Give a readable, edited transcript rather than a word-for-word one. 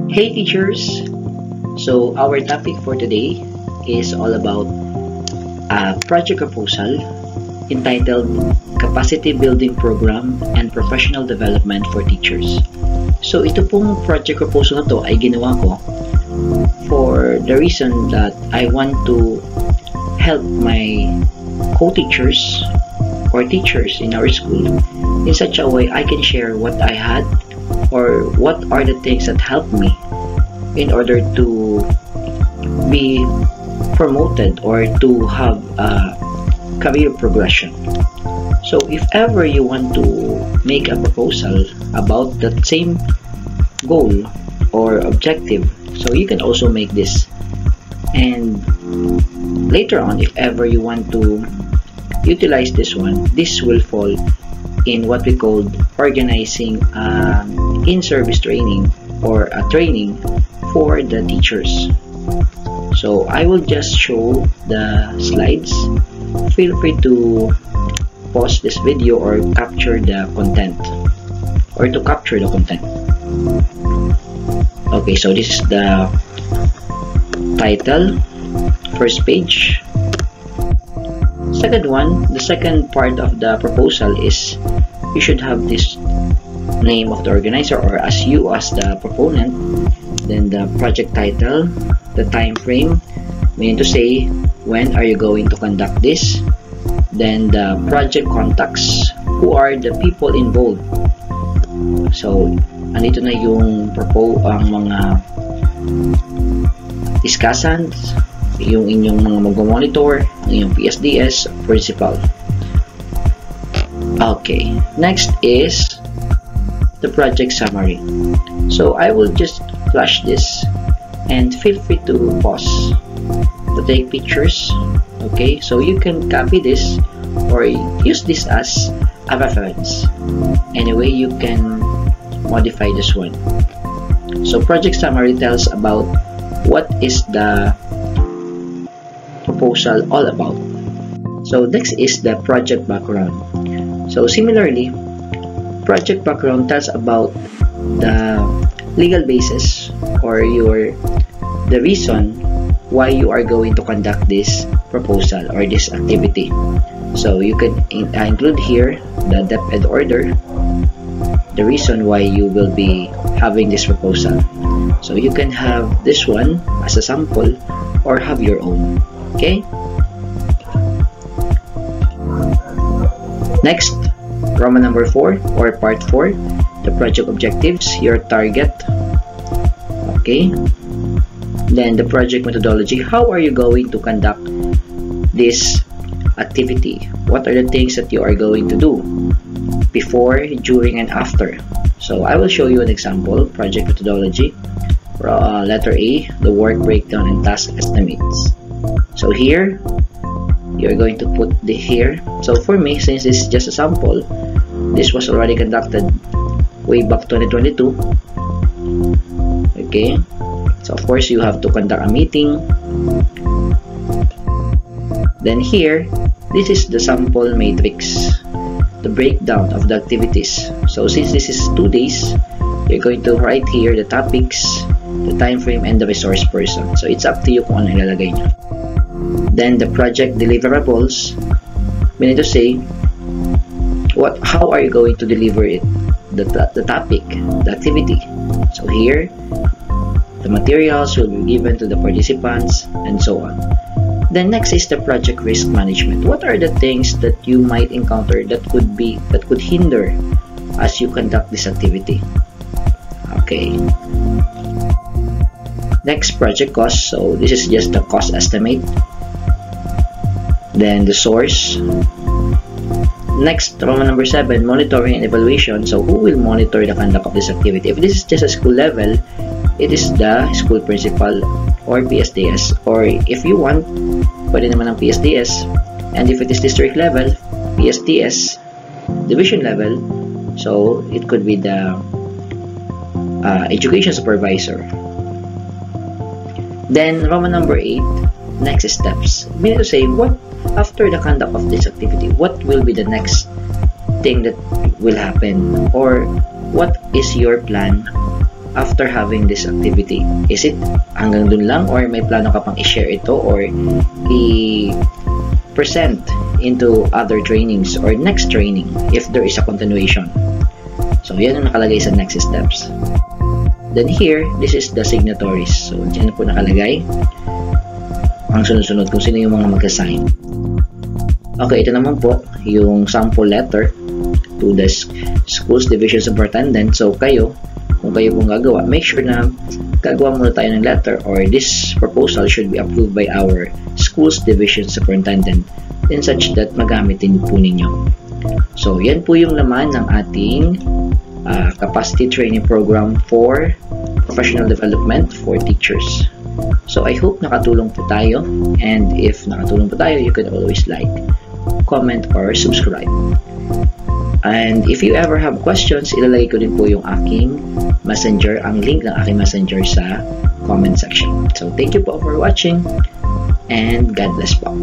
Hey teachers! So our topic for today is all about a project proposal entitled Capacity Building Program and Professional Development for Teachers. So ito pong project proposal na to ay ginawa ko for the reason that I want to help my co-teachers or teachers in our school in such a way I can share what I had or what are the things that helped me in order to be promoted or to have a career progression. So if ever you want to make a proposal about the same goal or objective, so you can also make this. And later on, if ever you want to utilize this one, this will fall in what we call organizing in-service training or a training for the teachers. So I will just show the slides. Feel free to pause this video or capture the content Okay, so this is the title, first page. Second one, the second part of the proposal is you should have this name of the organizer or as you as the proponent, then the project title, the time frame, meaning to say when are you going to conduct this, then the project contacts, who are the people involved. So andito na yung ang mga discussants, yung inyong mga mag-monitor, yung PSDS, principal. Okay, next is the project summary. So I will just flash this and feel free to pause to take pictures. Okay, so you can copy this or use this as a reference. Anyway, you can modify this one. So project summary tells about what is the proposal all about. So next is the project background. So similarly, project background tells about the legal basis or the reason why you are going to conduct this proposal or this activity. So you can include here the DepEd order, the reason why you will be having this proposal. So you can have this one as a sample or have your own. Okay. Next, Roman number 4 or part 4, the project objectives, your target. Okay. Then the project methodology, how are you going to conduct this activity? What are the things that you are going to do before, during, and after? So I will show you an example, project methodology. Letter A, the work breakdown and task estimates. So here, you're going to put the here. So for me, since this is just a sample, this was already conducted way back 2022. Okay. So of course, you have to conduct a meeting. Then here, this is the sample matrix, the breakdown of the activities. So since this is 2 days, you're going to write here the topics, the time frame, and the resource person. So it's up to you kung ano ilalagay nyo. Then the project deliverables, meaning to say, how are you going to deliver it, the topic, the activity. So here, the materials will be given to the participants and so on. Then next is the project risk management. What are the things that you might encounter that could hinder as you conduct this activity? Okay. Next, project cost. So this is just the cost estimate. Then the source. Next, Roman number 7, monitoring and evaluation. So who will monitor the conduct of this activity? If this is just a school level, it is the school principal or PSDS, or if you want, pwede naman ang PSDS. And if it is district level, PSDS, division level, so it could be the education supervisor. Then Roman number 8, next steps, meaning to say, what after the conduct of this activity, what will be the next thing that will happen, or what is your plan after having this activity? Is it hanggang dun lang, or may plano ka pang i-share ito or i-present into other trainings or next training if there is a continuation? So yan ang nakalagay sa next steps. Then here, this is the signatories. So dyan po nakalagay ang sunod-sunod kung sino yung mga mag-assign. Okay, ito naman po yung sample letter to the school's division superintendent. So kayo, kung kayo pong gagawa, make sure na gagawa muna tayo ng letter, or this proposal should be approved by our school's division superintendent in such that magamit din po ninyo. So yan po yung laman ng ating capacity training program for professional development for teachers. So I hope nakatulong po tayo, and if nakatulong po tayo, you can always like, comment, or subscribe. And if you ever have questions, ilalagay ko din po yung aking messenger, ang link ng aking messenger sa comment section. So thank you po for watching, and God bless po.